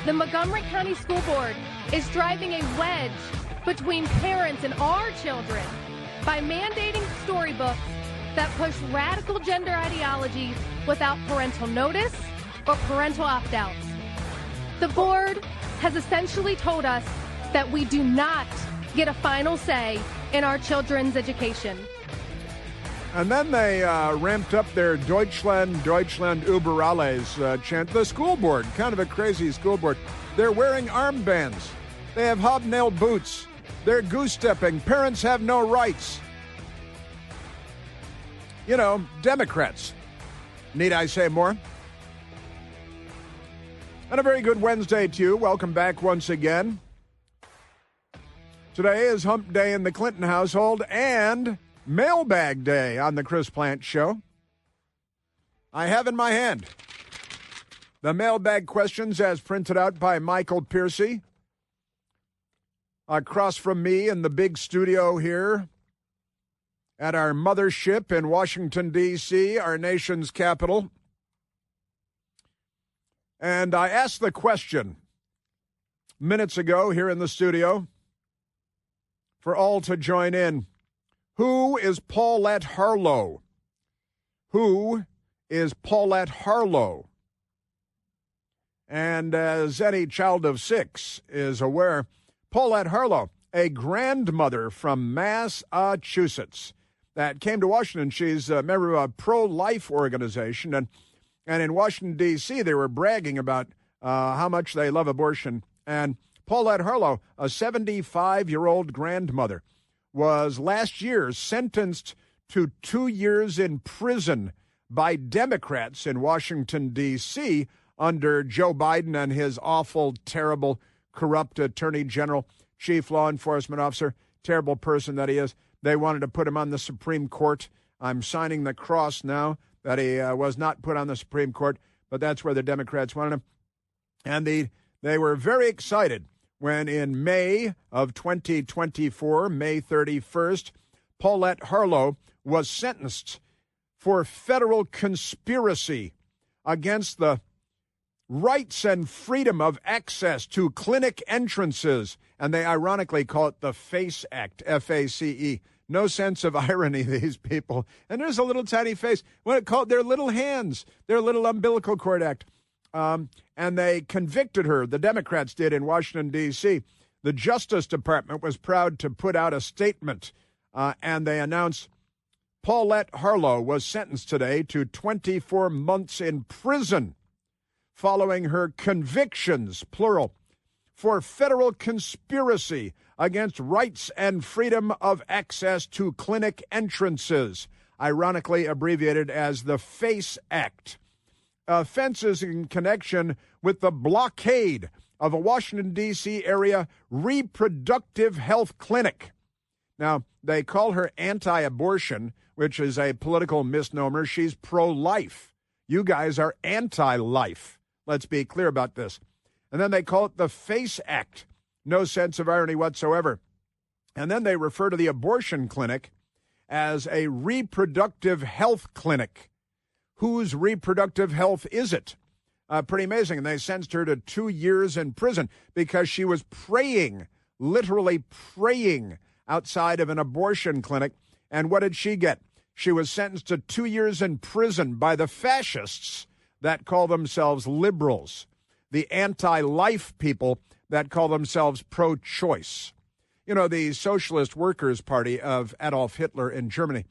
the Montgomery County School Board is driving a wedge between parents and our children by mandating storybooks that push radical gender ideologies without parental notice or parental opt-outs. The board has essentially told us that we do not get a final say in our children's education. And then they ramped up their Deutschland über alles chant. The school board, kind of a crazy school board. They're wearing armbands. They have hobnail boots. They're goose-stepping. Parents have no rights. You know, Democrats. Need I say more? And a very good Wednesday to you. Welcome back once again. Today is Hump Day in the Clinton household and Mailbag Day on the Chris Plant Show. I have in my hand the mailbag questions as printed out by Michael Piercy. Across from me in the big studio here at our mothership in Washington, D.C., our nation's capital. And I asked the question minutes ago here in the studio for all to join in. Who is Paulette Harlow? Who is Paulette Harlow? And as any child of 6 is aware, Paulette Harlow, a grandmother from Massachusetts that came to Washington. She's a member of a pro-life organization. And in Washington, D.C., they were bragging about how much they love abortion. And Paulette Harlow, a 75-year-old grandmother, was last year sentenced to 2 years in prison by Democrats in Washington, D.C., under Joe Biden and his awful, terrible, corrupt attorney general, chief law enforcement officer, terrible person that he is. They wanted to put him on the Supreme Court. I'm signing the cross now that he was not put on the Supreme Court, but that's where the Democrats wanted him. And they were very excited when in May of 2024, May 31st, Paulette Harlow was sentenced for federal conspiracy against the rights and freedom of access to clinic entrances. And they ironically call it the FACE Act, F-A-C-E. No sense of irony, these people. And there's a little tiny face. What it called their little hands, their little umbilical cord act. And they convicted her, the Democrats did in Washington, D.C. The Justice Department was proud to put out a statement, and they announced Paulette Harlow was sentenced today to 24 months in prison following her convictions, plural, for federal conspiracy against rights and freedom of access to clinic entrances, ironically abbreviated as the FACE Act. Offenses in connection with the blockade of a Washington, D.C. area reproductive health clinic. Now, they call her anti-abortion, which is a political misnomer. She's pro-life. You guys are anti-life. Let's be clear about this. And then they call it the FACE Act. No sense of irony whatsoever. And then they refer to the abortion clinic as a reproductive health clinic. Whose reproductive health is it? Pretty amazing. And they sentenced her to 2 years in prison because she was praying, literally praying outside of an abortion clinic. And what did she get? She was sentenced to 2 years in prison by the fascists that call themselves liberals, the anti-life people that call themselves pro-choice. You know, the Socialist Workers' Party of Adolf Hitler in Germany,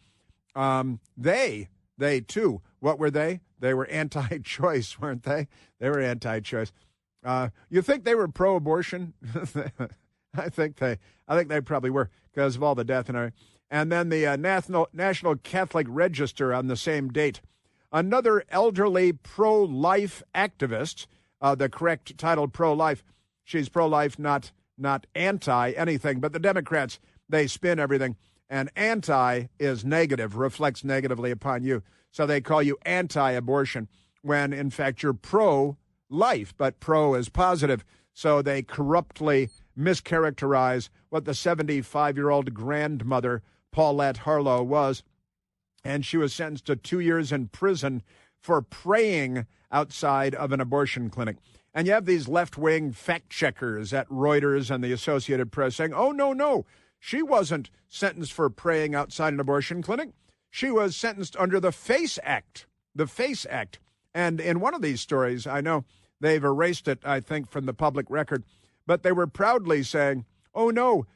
they too, what were they? They were anti-choice, weren't they? They were anti-choice. You think they were pro-abortion? I think they probably were because of all the death and everything. And then the National Catholic Register on the same date. Another elderly pro-life activist, the correct title pro-life. She's pro-life, not anti anything. But the Democrats, they spin everything. And anti is negative, reflects negatively upon you. So they call you anti-abortion when, in fact, you're pro-life, but pro is positive. So they corruptly mischaracterize what the 75-year-old grandmother, Paulette Harlow, was. And she was sentenced to 2 years in prison for praying outside of an abortion clinic. And you have these left-wing fact-checkers at Reuters and the Associated Press saying, oh, no, she wasn't sentenced for praying outside an abortion clinic. She was sentenced under the FACE Act, And in one of these stories, I know they've erased it, I think, from the public record, but they were proudly saying, oh, no,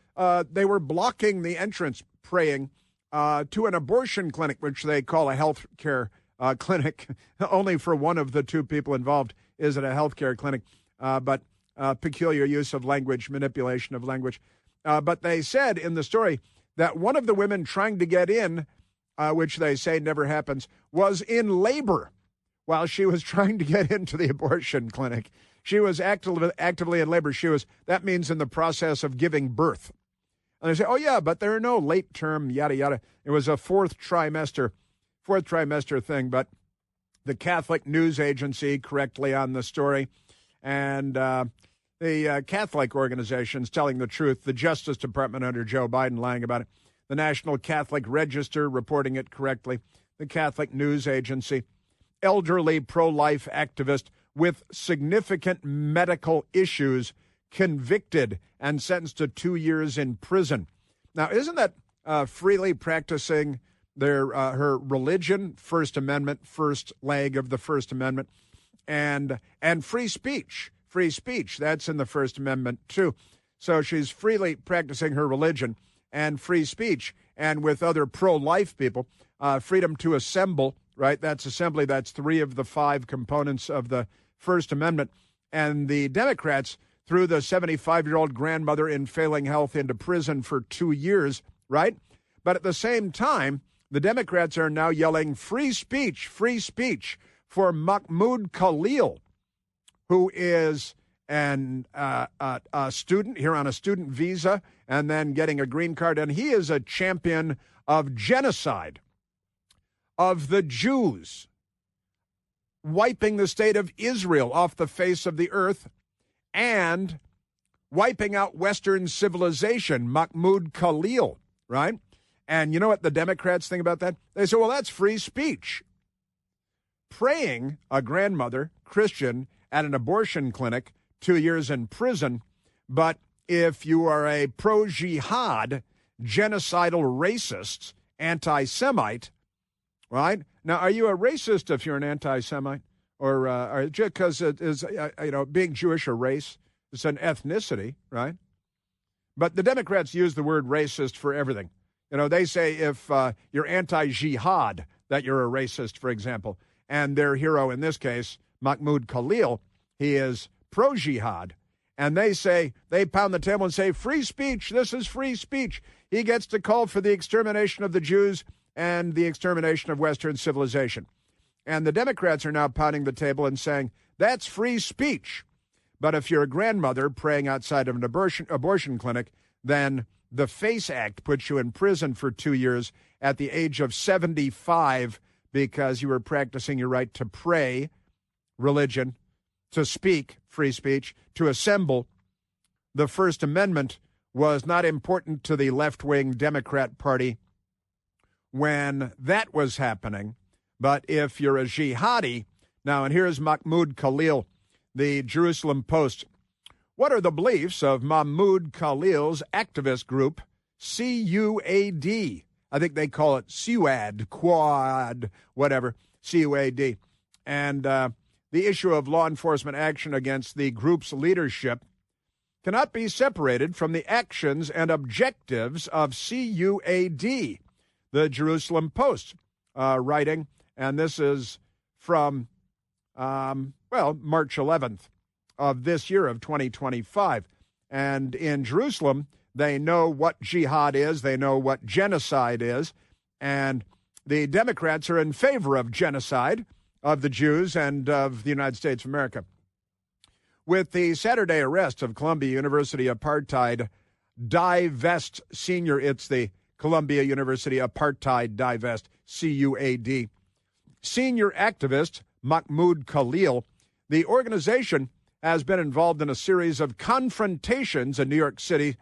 they were blocking the entrance praying to an abortion clinic, which they call a health care clinic. Only for one of the two people involved is it a health care clinic, but peculiar use of language, manipulation of language. But they said in the story that one of the women trying to get in, which they say never happens, was in labor while she was trying to get into the abortion clinic. She was actively in labor. That means in the process of giving birth. And they say, oh, yeah, but there are no late term, yada, yada. It was a fourth trimester thing. But the Catholic News Agency correctly on the story. And the Catholic organizations telling the truth. The Justice Department under Joe Biden lying about it. The National Catholic Register reporting it correctly. The Catholic News Agency. Elderly pro-life activist with significant medical issues convicted and sentenced to 2 years in prison. Now, isn't that freely practicing her religion, First Amendment, first leg of the First Amendment, and free speech? Free speech, that's in the First Amendment, too. So she's freely practicing her religion and free speech, and with other pro-life people, freedom to assemble, right? That's assembly. That's 3 of the 5 components of the First Amendment. And the Democrats threw the 75-year-old grandmother in failing health into prison for 2 years, right? But at the same time, the Democrats are now yelling free speech for Mahmoud Khalil, who is a student here on a student visa and then getting a green card. And he is a champion of genocide of the Jews, wiping the state of Israel off the face of the earth and wiping out Western civilization, Mahmoud Khalil, right? And you know what the Democrats think about that? They say, well, that's free speech. Praying a grandmother, Christian, at an abortion clinic, 2 years in prison. But if you are a pro-jihad, genocidal racist, anti-Semite, right? Now, are you a racist if you're an anti-Semite? Or just because it is, being Jewish a race? It's an ethnicity, right? But the Democrats use the word racist for everything. They say if you're anti-jihad, that you're a racist, for example. And their hero in this case, Mahmoud Khalil, he is pro-jihad. And they pound the table and say, free speech, this is free speech. He gets to call for the extermination of the Jews and the extermination of Western civilization. And the Democrats are now pounding the table and saying, that's free speech. But if you're a grandmother praying outside of an abortion clinic, then the FACE Act puts you in prison for 2 years at the age of 75 because you were practicing your right to pray, religion, to speak, free speech, to assemble. The First Amendment was not important to the left-wing Democrat Party when that was happening. But if you're a jihadi, now, and here's Mahmoud Khalil, the Jerusalem Post. What are the beliefs of Mahmoud Khalil's activist group, CUAD? I think they call it CUAD, Quad, whatever, CUAD. And the issue of law enforcement action against the group's leadership cannot be separated from the actions and objectives of CUAD, the Jerusalem Post, writing, and this is from, March 11th of this year of 2025. And in Jerusalem, they know what jihad is, they know what genocide is, and the Democrats are in favor of genocide of the Jews and of the United States of America. With the Saturday arrest of Columbia University apartheid divest senior, it's the Columbia University Apartheid Divest, CUAD, senior activist Mahmoud Khalil, the organization has been involved in a series of confrontations in New York City.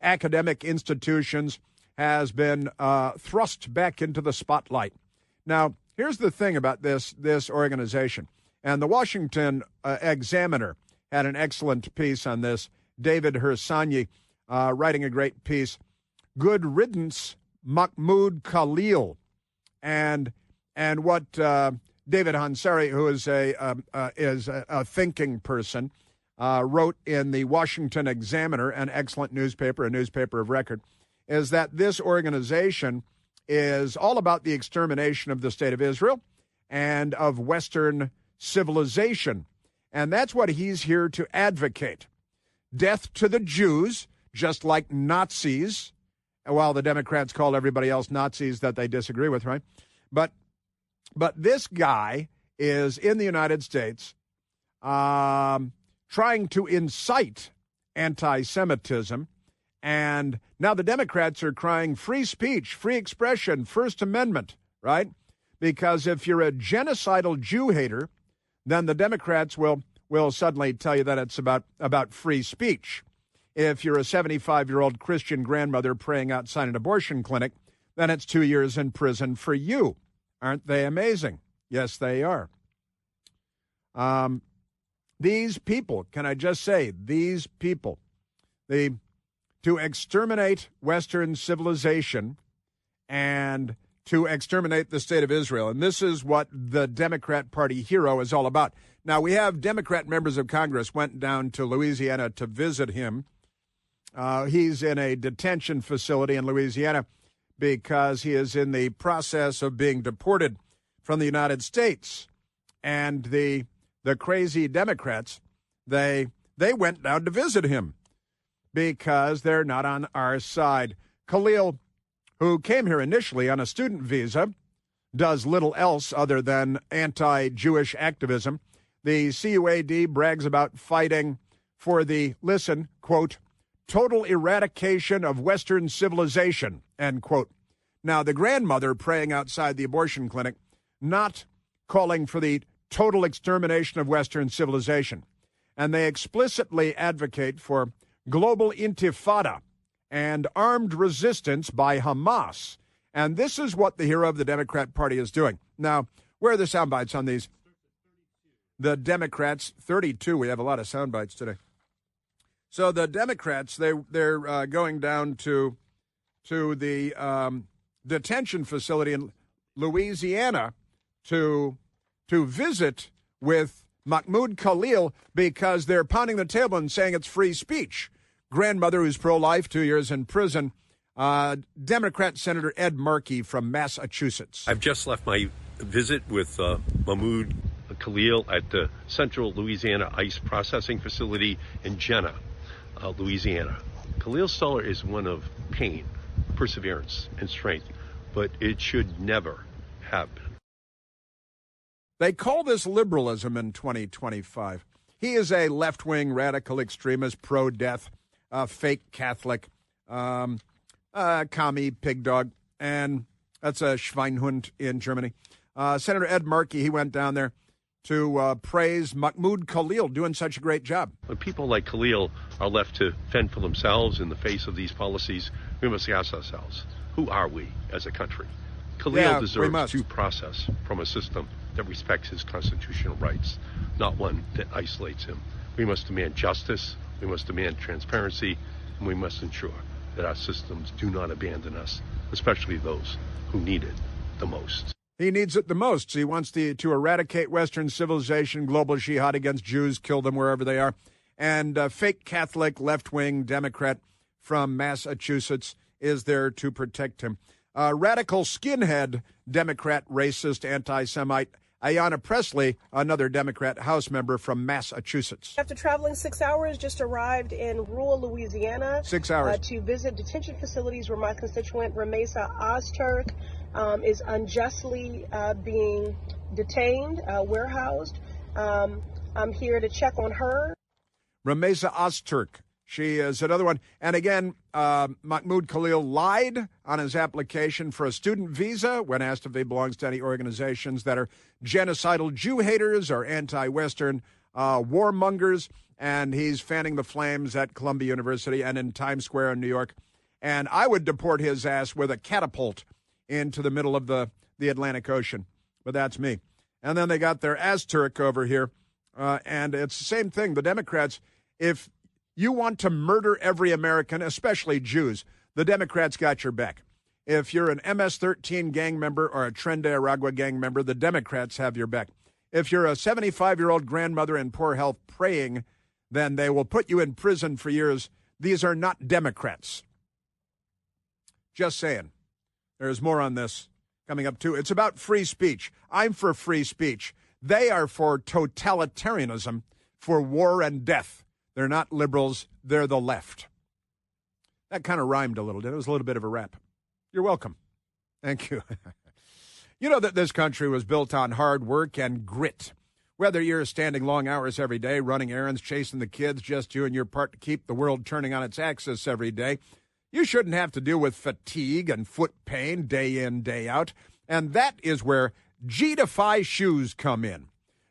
Academic institutions has been thrust back into the spotlight. Now, here's the thing about this organization. And the Washington Examiner had an excellent piece on this. David Hirsanyi writing a great piece. Good riddance, Mahmoud Khalil. And what David Hansari, who is a thinking person, wrote in the Washington Examiner, an excellent newspaper, a newspaper of record, is that this organization is all about the extermination of the state of Israel and of Western civilization. And that's what he's here to advocate. Death to the Jews, just like Nazis, while the Democrats call everybody else Nazis that they disagree with, right? But this guy is in the United States trying to incite anti-Semitism. And now the Democrats are crying free speech, free expression, First Amendment, right? Because if you're a genocidal Jew hater, then the Democrats will suddenly tell you that it's about free speech. If you're a 75-year-old Christian grandmother praying outside an abortion clinic, then it's 2 years in prison for you. Aren't they amazing? Yes, they are. These people, can I just say, these people, to exterminate Western civilization and to exterminate the state of Israel. And this is what the Democrat Party hero is all about. Now, we have Democrat members of Congress went down to Louisiana to visit him. He's in a detention facility in Louisiana because he is in the process of being deported from the United States. And the crazy Democrats, they went down to visit him because they're not on our side. Khalil, who came here initially on a student visa, does little else other than anti-Jewish activism. The CUAD brags about fighting for the, listen, quote, total eradication of Western civilization, end quote. Now, the grandmother praying outside the abortion clinic, not calling for the total extermination of Western civilization. And they explicitly advocate for global intifada and armed resistance by Hamas. And this is what the hero of the Democrat Party is doing. Now, where are the sound bites on these? The Democrats, 32. We have a lot of sound bites today. So the Democrats, they're going down to the detention facility in Louisiana to visit with Mahmoud Khalil because they're pounding the table and saying it's free speech. Grandmother who's pro-life, 2 years in prison. Democrat Senator Ed Markey from Massachusetts. I've just left my visit with Mahmoud Khalil at the Central Louisiana Ice Processing Facility in Jenna, Louisiana. Khalil's story is one of pain, perseverance, and strength, but it should never happen. They call this liberalism in 2025. He is a left-wing radical extremist, pro-death, fake Catholic, commie, pig dog, and that's a Schweinhund in Germany. Senator Ed Markey, he went down there to praise Mahmoud Khalil doing such a great job. When people like Khalil are left to fend for themselves in the face of these policies, we must ask ourselves, who are we as a country? Khalil deserves due process from a system that respects his constitutional rights, not one that isolates him. We must demand justice, we must demand transparency, and we must ensure that our systems do not abandon us, especially those who need it the most. He needs it the most. He wants to eradicate Western civilization, global jihad against Jews, kill them wherever they are. And fake Catholic left-wing Democrat from Massachusetts is there to protect him. Radical skinhead Democrat, racist, anti-Semite Ayanna Pressley, another Democrat House member from Massachusetts. After traveling 6 hours, just arrived in rural Louisiana. 6 hours. To visit detention facilities where my constituent Ramesa Ozturk is unjustly being detained, warehoused. I'm here to check on her. Ramesa Ozturk. She is another one. And again, Mahmoud Khalil lied on his application for a student visa when asked if he belongs to any organizations that are genocidal Jew haters or anti-Western warmongers. And he's fanning the flames at Columbia University and in Times Square in New York. And I would deport his ass with a catapult into the middle of the Atlantic Ocean. But that's me. And then they got their Azturk over here. And it's the same thing. The Democrats, if you want to murder every American, especially Jews, the Democrats got your back. If you're an MS-13 gang member or a Tren de Aragua gang member, the Democrats have your back. If you're a 75-year-old grandmother in poor health praying, then they will put you in prison for years. These are not Democrats. Just saying. There's more on this coming up, too. It's about free speech. I'm for free speech. They are for totalitarianism, for war and death. They're not liberals. They're the left. That kind of rhymed a little, didn't it? It was a little bit of a rap. You're welcome. Thank you. You know that this country was built on hard work and grit. Whether you're standing long hours every day, running errands, chasing the kids, just doing your part to keep the world turning on its axis every day, you shouldn't have to deal with fatigue and foot pain day in, day out. And that is where G-Defy shoes come in.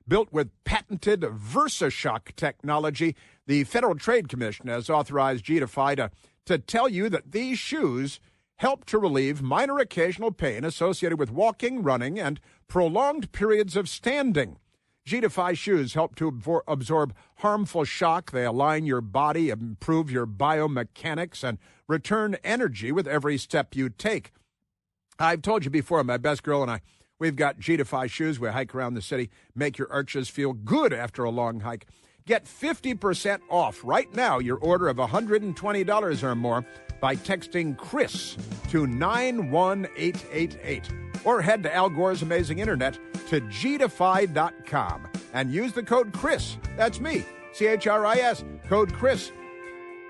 Built with patented VersaShock technology, the Federal Trade Commission has authorized G-Defy to tell you that these shoes help to relieve minor occasional pain associated with walking, running, and prolonged periods of standing. G-Defy shoes help to absorb harmful shock. They align your body, improve your biomechanics, and return energy with every step you take. I've told you before, my best girl and I, we've got G-Defy shoes. We hike around the city, make your arches feel good after a long hike. Get 50% off right now your order of $120 or more by texting Chris to 91888. Or head to Al Gore's Amazing Internet to gdefy.com and use the code Chris. That's me, CHRIS, code Chris.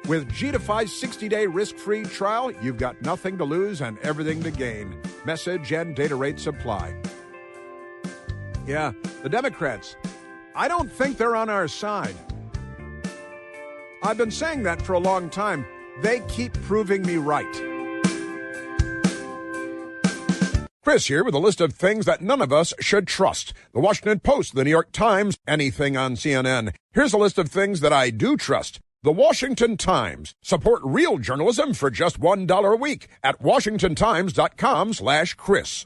With G-Defy's 60-day risk-free trial, you've got nothing to lose and everything to gain. Message and data rates apply. Yeah, the Democrats, I don't think they're on our side. I've been saying that for a long time. They keep proving me right. Chris here with a list of things that none of us should trust. The Washington Post, the New York Times, anything on CNN. Here's a list of things that I do trust. The Washington Times. Support real journalism for just $1 a week at washingtontimes.com/Chris.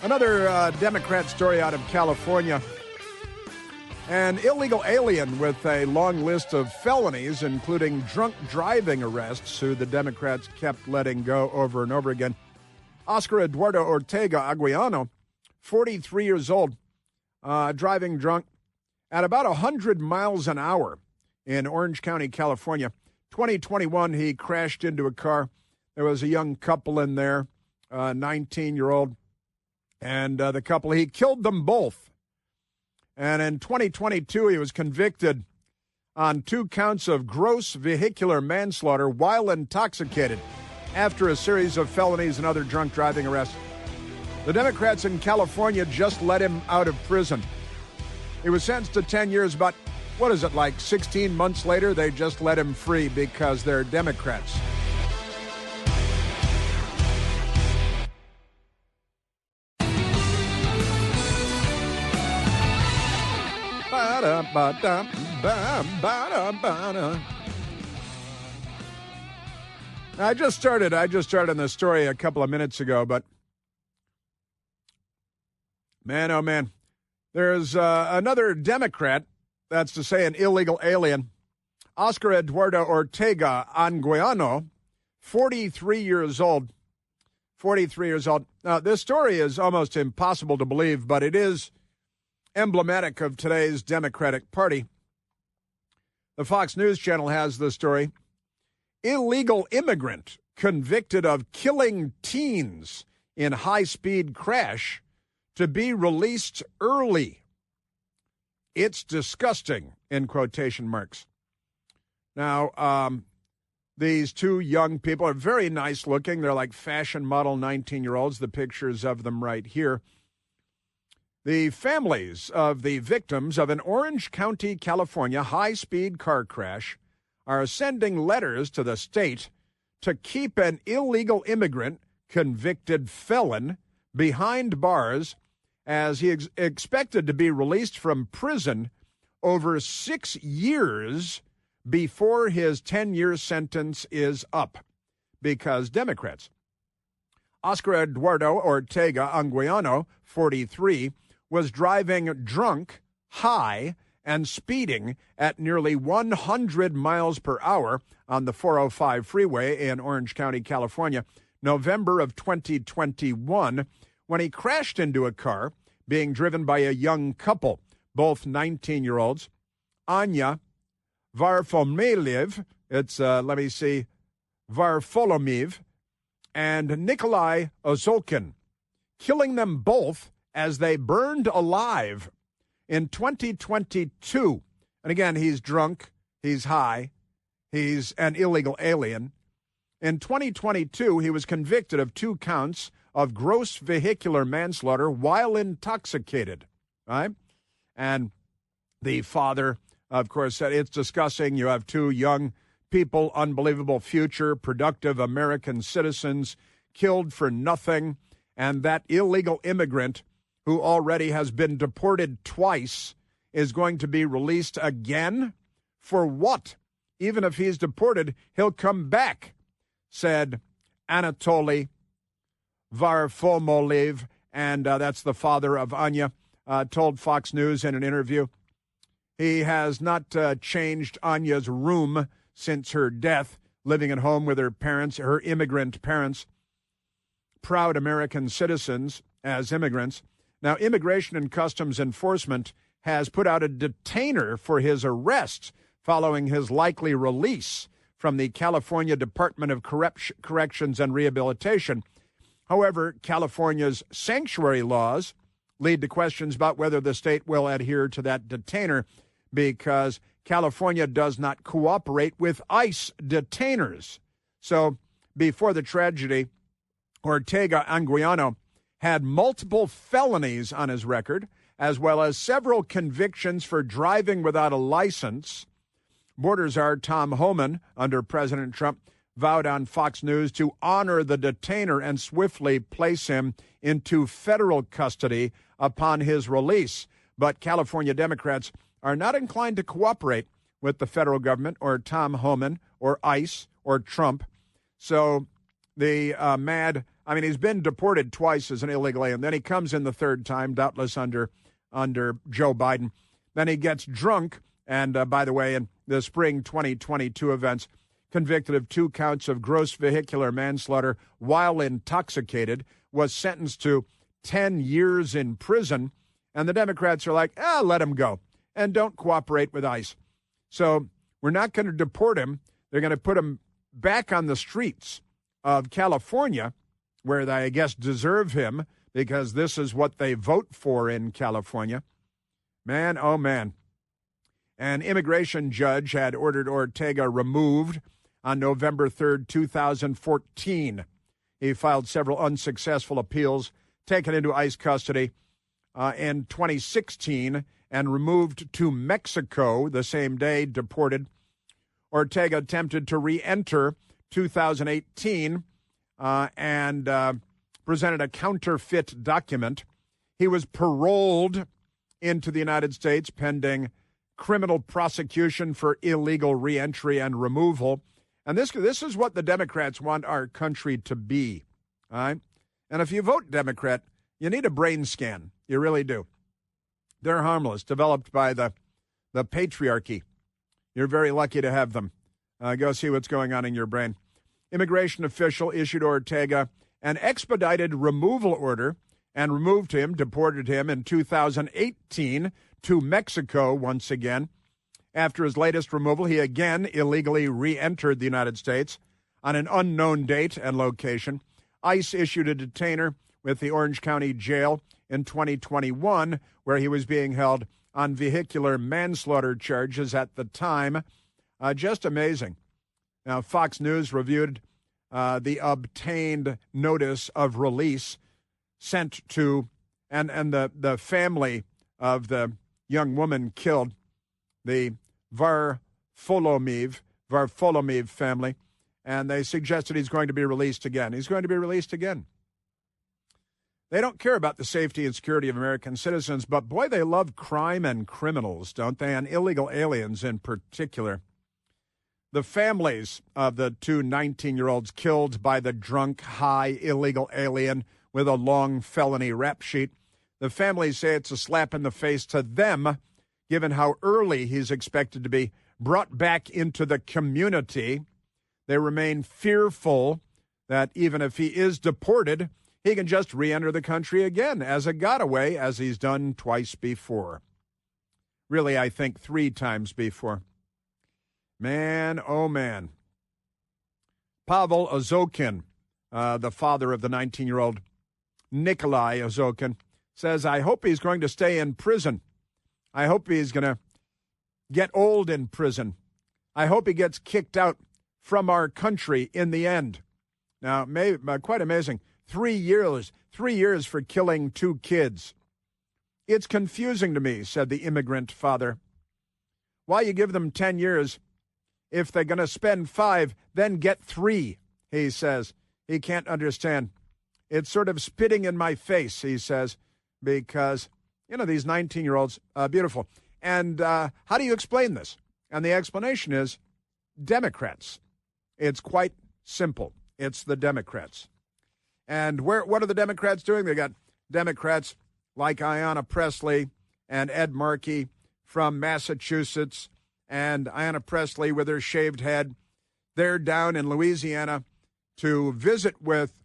Another Democrat story out of California. An illegal alien with a long list of felonies, including drunk driving arrests, who the Democrats kept letting go over and over again. Oscar Eduardo Ortega Aguiano, 43 years old, driving drunk at about 100 miles an hour in Orange County, California. 2021, he crashed into a car. There was a young couple in there, 19-year-old, and the couple, he killed them both. And in 2022, he was convicted on 2 counts of gross vehicular manslaughter while intoxicated after a series of felonies and other drunk driving arrests. The Democrats in California just let him out of prison. He was sentenced to 10 years, but what is it, like 16 months later, they just let him free because they're Democrats. I just started on this story a couple of minutes ago, but man, oh man, there's another Democrat, that's to say an illegal alien, Oscar Eduardo Ortega Anguiano, 43 years old. 43 years old. Now, this story is almost impossible to believe, but it is emblematic of today's Democratic Party. The Fox News Channel has the story. Illegal immigrant convicted of killing teens in high-speed crash to be released early. It's disgusting, in quotation marks. Now, these 2 young people are very nice looking. They're like fashion model 19-year-olds. The pictures of them right here. The families of the victims of an Orange County, California high-speed car crash are sending letters to the state to keep an illegal immigrant, convicted felon, behind bars as he is expected to be released from prison over 6 years before his 10-year sentence is up, because Democrats Oscar Eduardo Ortega Anguiano, 43, was driving drunk, high, and speeding at nearly 100 miles per hour on the 405 freeway in Orange County, California, November of 2021, when he crashed into a car being driven by a young couple, both 19-year-olds, Anya Varfolomiv, Varfolomiv, and Nikolai Ozolkin, killing them both as they burned alive in 2022. And again, he's drunk, he's high, he's an illegal alien. In 2022, he was convicted of 2 counts of gross vehicular manslaughter while intoxicated, right? And the father, of course, said it's disgusting. You have 2 young people, unbelievable future, productive American citizens, killed for nothing. And that illegal immigrant who already has been deported twice is going to be released again? For what? Even if he's deported, he'll come back, said Anatoly Varfolomiv, and that's the father of Anya, told Fox News in an interview. He has not changed Anya's room since her death, living at home with her parents, her immigrant parents, proud American citizens as immigrants. Now, Immigration and Customs Enforcement has put out a detainer for his arrest following his likely release from the California Department of Corrections and Rehabilitation. However, California's sanctuary laws lead to questions about whether the state will adhere to that detainer, because California does not cooperate with ICE detainers. So before the tragedy, Ortega Anguiano had multiple felonies on his record, as well as several convictions for driving without a license. Border Czar Tom Homan, under President Trump, vowed on Fox News to honor the detainer and swiftly place him into federal custody upon his release. But California Democrats are not inclined to cooperate with the federal government or Tom Homan or ICE or Trump. So the he's been deported twice as an illegal alien. Then he comes in the third time, doubtless under Joe Biden. Then he gets drunk, and by the way, in the spring 2022 events, convicted of 2 counts of gross vehicular manslaughter while intoxicated, was sentenced to 10 years in prison. And the Democrats are like, let him go, and don't cooperate with ICE. So we're not going to deport him. They're going to put him back on the streets of California, where they, I guess, deserve him, because this is what they vote for in California. Man, oh man. An immigration judge had ordered Ortega removed on November 3rd, 2014. He filed several unsuccessful appeals, taken into ICE custody in 2016, and removed to Mexico the same day, deported. Ortega attempted to re-enter 2018 and presented a counterfeit document. He was paroled into the United States pending criminal prosecution for illegal reentry and removal. And this is what the Democrats want our country to be. All right? And if you vote Democrat, you need a brain scan. You really do. They're harmless, developed by the patriarchy. You're very lucky to have them. Go see what's going on in your brain. Immigration official issued Ortega an expedited removal order and removed him, deported him in 2018 to Mexico once again. After his latest removal, he again illegally re-entered the United States on an unknown date and location. ICE issued a detainer with the Orange County Jail in 2021, where he was being held on vehicular manslaughter charges at the time. Just amazing. Now, Fox News reviewed the obtained notice of release sent to, and the family of the young woman killed, the Varfolomiv family, and they suggested he's going to be released again. He's going to be released again. They don't care about the safety and security of American citizens, but boy, they love crime and criminals, don't they? And illegal aliens in particular. the families of the two 19-year-olds killed by the drunk, high, illegal alien with a long felony rap sheet. The families say it's a slap in the face to them, given how early he's expected to be brought back into the community. They remain fearful that even if he is deported, he can just re-enter the country again as a getaway, as he's done twice before. Really, I think 3 times before. Man, oh man. Pavel Azokin, the father of the 19-year-old Nikolai Azokin, says, I hope he's going to stay in prison. I hope he's going to get old in prison. I hope he gets kicked out from our country in the end. Now, quite amazing. 3 years. 3 years for killing 2 kids. It's confusing to me, said the immigrant father. Why you give them 10 years if they're going to spend 5, then get 3, he says. He can't understand. It's sort of spitting in my face, he says, because, these 19-year-olds, beautiful. And how do you explain this? And the explanation is Democrats. It's quite simple. It's the Democrats. And what are the Democrats doing? They got Democrats like Ayanna Pressley and Ed Markey from Massachusetts, and Ayanna Pressley with her shaved head. They're down in Louisiana to visit with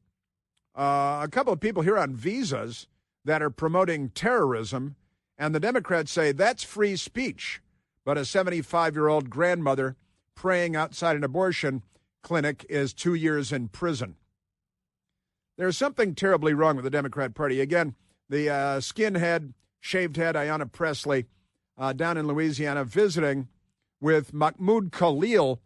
a couple of people here on visas that are promoting terrorism, and the Democrats say that's free speech, but a 75-year-old grandmother praying outside an abortion clinic is 2 years in prison. There's something terribly wrong with the Democrat Party. Again, the skinhead, shaved head Ayanna Pressley down in Louisiana visiting with Mahmoud Khalil,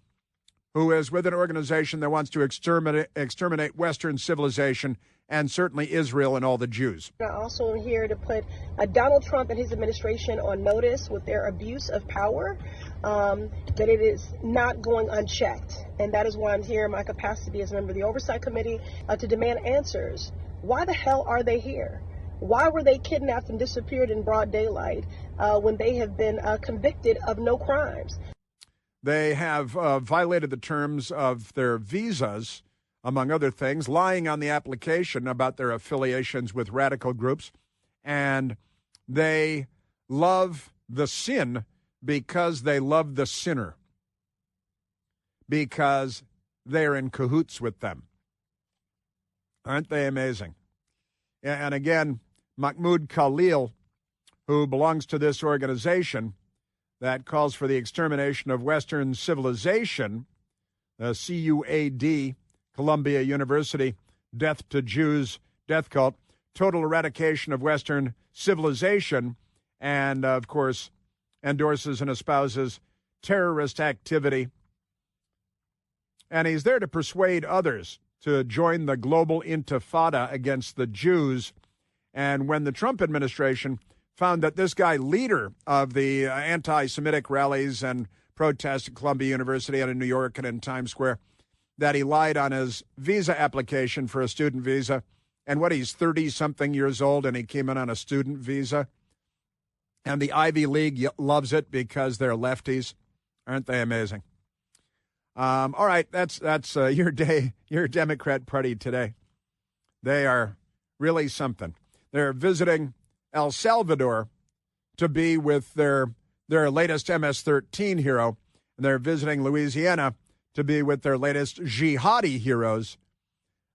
who is with an organization that wants to exterminate Western civilization and certainly Israel and all the Jews. I also am here to put Donald Trump and his administration on notice with their abuse of power, that it is not going unchecked. And that is why I'm here in my capacity as a member of the Oversight Committee to demand answers. Why the hell are they here? Why were they kidnapped and disappeared in broad daylight when they have been convicted of no crimes? They have violated the terms of their visas, among other things, lying on the application about their affiliations with radical groups. And they love the sin because they love the sinner, because they're in cahoots with them. Aren't they amazing? And again, Mahmoud Khalil, who belongs to this organization that calls for the extermination of Western civilization, the CUAD, Columbia University, Death to Jews, death cult, total eradication of Western civilization, and, of course, endorses and espouses terrorist activity. And he's there to persuade others to join the global intifada against the Jews. And when the Trump administration found that this guy, leader of the anti-Semitic rallies and protests at Columbia University and in New York and in Times Square, that he lied on his visa application for a student visa, and he's 30-something years old, and he came in on a student visa, and the Ivy League loves it because they're lefties. Aren't they amazing? All right, that's your day, your Democrat Party today. They are really something. They're visiting El Salvador to be with their latest MS-13 hero, and they're visiting Louisiana to be with their latest jihadi heroes.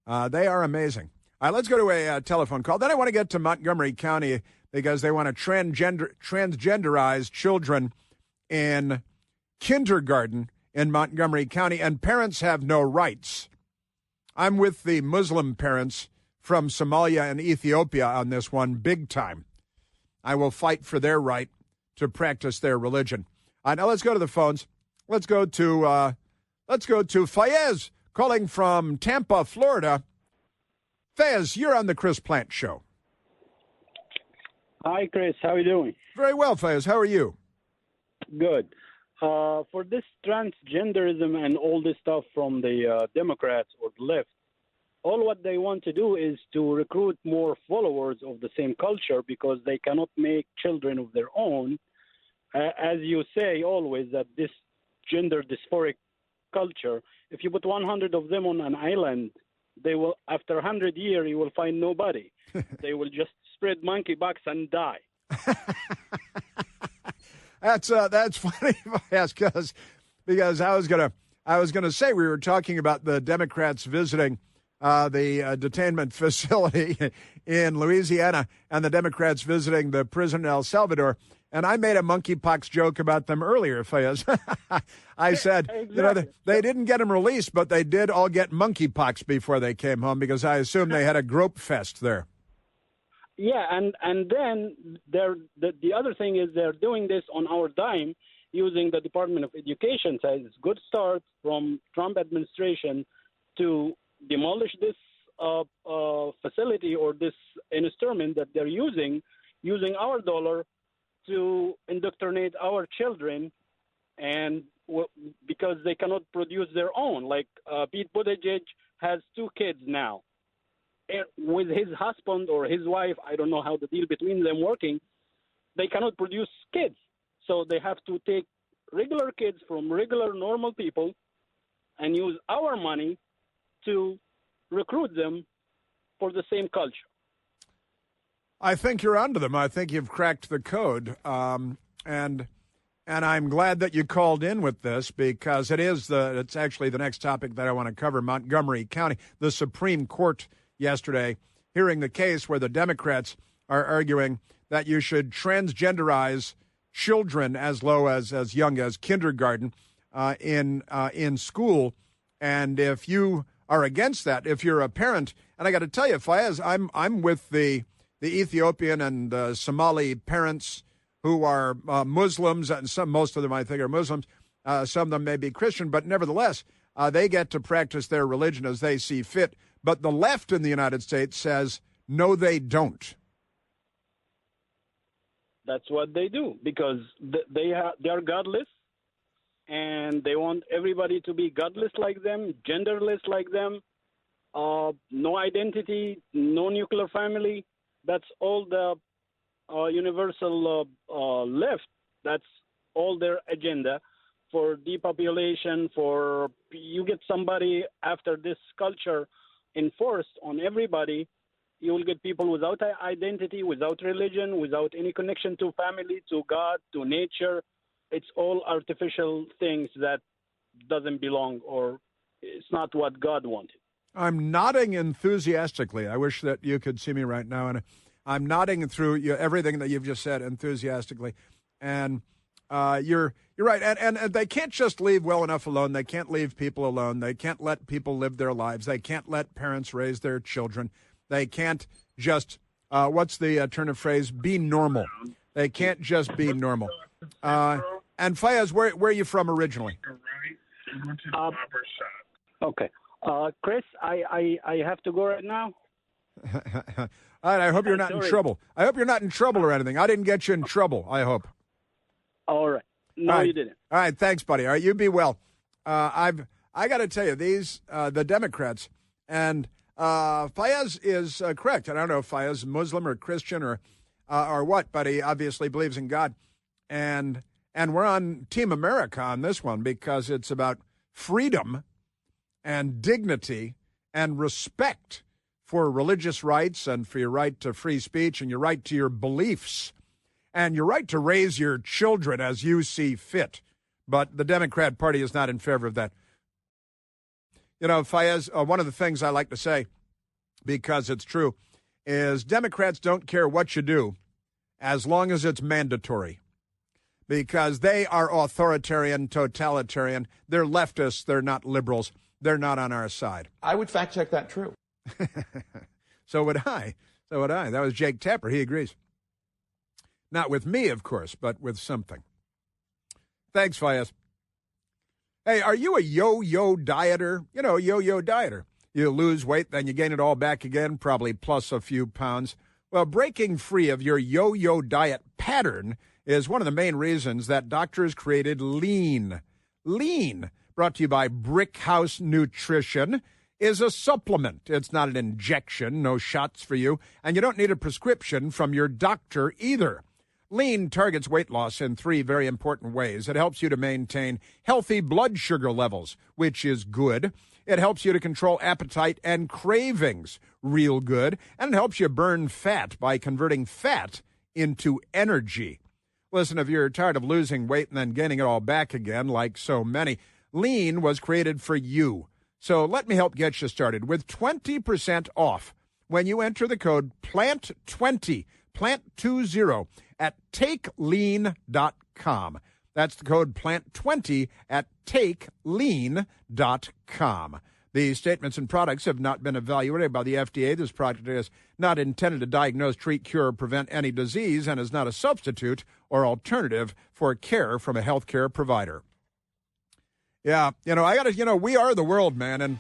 They are amazing. All right, let's go to a telephone call. Then I want to get to Montgomery County because they want to transgenderize children in kindergarten in Montgomery County, and parents have no rights. I'm with the Muslim parents from Somalia and Ethiopia on this one, big time. I will fight for their right to practice their religion. Now let's go to the phones. Let's go to Fayez calling from Tampa, Florida. Fayez, you're on the Chris Plant Show. Hi, Chris. How are you doing? Very well, Fayez. How are you? Good. For this transgenderism and all this stuff from the Democrats or the left, all what they want to do is to recruit more followers of the same culture because they cannot make children of their own. As you say always, that this gender dysphoric culture. If you put 100 of them on an island, they will, after 100 years, you will find nobody. They will just spread monkeypox and die. That's funny, yes, because I was gonna say we were talking about the Democrats visiting the detainment facility in Louisiana and the Democrats visiting the prison in El Salvador. And I made a monkeypox joke about them earlier, Fayez. I said, exactly. They didn't get them released, but they did all get monkeypox before they came home because I assume they had a grope fest there. Yeah, and then the other thing is they're doing this on our dime using the Department of Education. So it's a good start from Trump administration to demolish this facility or this instrument that they're using our dollar to indoctrinate our children, and because they cannot produce their own. Like Pete Buttigieg has 2 kids now. With his husband or his wife, I don't know how the deal between them working, they cannot produce kids. So they have to take regular kids from regular normal people and use our money to recruit them for the same culture. I think you're onto them. I think you've cracked the code. And I'm glad that you called in with this because it's actually the next topic that I want to cover. Montgomery County, the Supreme Court yesterday hearing the case where the Democrats are arguing that you should transgenderize children as young as kindergarten in school. And if you are against that, if you're a parent, and I got to tell you, Fayez, I'm with the Ethiopian and Somali parents who are Muslims, and most of them I think are Muslims. Some of them may be Christian, but nevertheless, they get to practice their religion as they see fit. But the left in the United States says, no, they don't. That's what they do because they are godless, and they want everybody to be godless like them, genderless like them, no identity, no nuclear family. That's all the universal left. That's all their agenda for depopulation, for you get somebody after this culture enforced on everybody, you will get people without identity, without religion, without any connection to family, to God, to nature. It's all artificial things that doesn't belong, or it's not what God wanted. I'm nodding enthusiastically. I wish that you could see me right now, and I'm nodding through everything that you've just said enthusiastically. And you're right. And they can't just leave well enough alone. They can't leave people alone. They can't let people live their lives. They can't let parents raise their children. They can't just, what's the turn of phrase, be normal. They can't just be normal. And Fayez, where are you from originally? Okay. Chris, I have to go right now. All right, I hope you're not in trouble. I hope you're not in trouble or anything. I didn't get you in trouble, I hope. All right. No, you didn't. All right, thanks, buddy. All right, you be well. I got to tell you, the Democrats, and Fayez is correct. I don't know if Fayez is Muslim or Christian or what, but he obviously believes in God. And we're on Team America on this one because it's about freedom and dignity and respect for religious rights and for your right to free speech and your right to your beliefs and your right to raise your children as you see fit. But the Democrat Party is not in favor of that. You know, Fayez, one of the things I like to say, because it's true, is Democrats don't care what you do as long as it's mandatory. Because they are authoritarian, totalitarian. They're leftists. They're not liberals. They're not on our side. I would fact check that true. So would I. That was Jake Tapper. He agrees. Not with me, of course, but with something. Thanks, Fayez. Hey, are you a yo-yo dieter? You know, yo-yo dieter. You lose weight, then you gain it all back again, probably plus a few pounds. Well, breaking free of your yo-yo diet pattern is one of the main reasons that doctors created Lean. Lean, brought to you by Brick House Nutrition, is a supplement. It's not an injection, no shots for you, and you don't need a prescription from your doctor either. Lean targets weight loss in 3 very important ways. It helps you to maintain healthy blood sugar levels, which is good. It helps you to control appetite and cravings, real good. And it helps you burn fat by converting fat into energy. Listen, if you're tired of losing weight and then gaining it all back again, like so many, Lean was created for you. So let me help get you started with 20% off when you enter the code PLANT20, PLANT20, at TakeLean.com. That's the code PLANT20 at TakeLean.com. The statements and products have not been evaluated by the FDA. This product is not intended to diagnose, treat, cure, or prevent any disease and is not a substitute or alternative for care from a healthcare provider. Yeah, we are the world, man. And,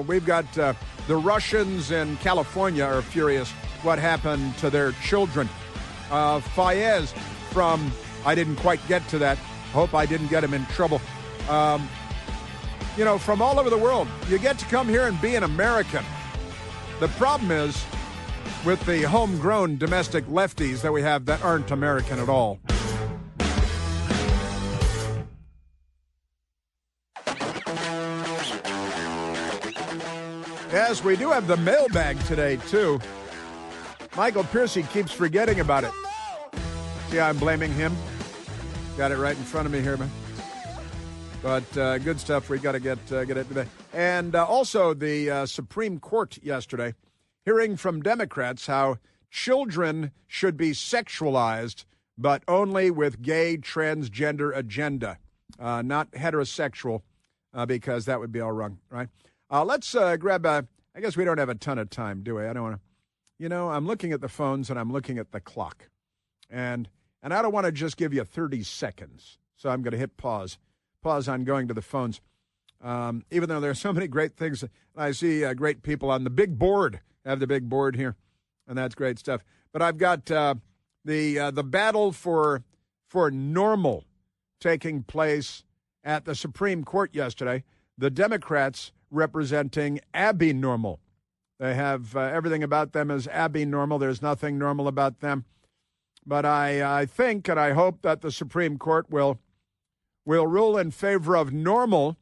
we've got the Russians in California are furious what happened to their children. Fayez from, I didn't quite get to that. Hope I didn't get him in trouble. From all over the world, you get to come here and be an American. The problem is with the homegrown domestic lefties that we have that aren't American at all. Yes, we do have the mailbag today, too. Michael Piercy keeps forgetting about it. See how I'm blaming him? Got it right in front of me here, man. But good stuff. We got to get it today. And also the Supreme Court yesterday, hearing from Democrats how children should be sexualized, but only with gay transgender agenda, not heterosexual, because that would be all wrong, right? Let's grab I guess we don't have a ton of time, do we? I don't want to. I'm looking at the phones and I'm looking at the clock. And I don't want to just give you 30 seconds. So I'm going to hit pause on going to the phones. Even though there are so many great things. I see great people on the big board. I have the big board here, and that's great stuff. But I've got the battle for normal taking place at the Supreme Court yesterday. The Democrats representing abnormal. They have everything about them as abnormal. There's nothing normal about them. But I think and I hope that the Supreme Court will rule in favor of normal,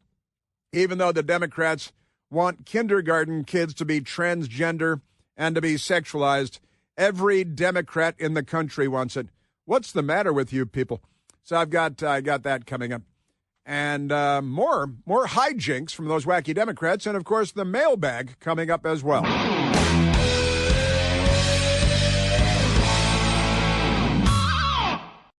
even though the Democrats want kindergarten kids to be transgender and to be sexualized. Every Democrat in the country wants it. What's the matter with you people? So I got that coming up. And more hijinks from those wacky Democrats, and, of course, the mailbag coming up as well.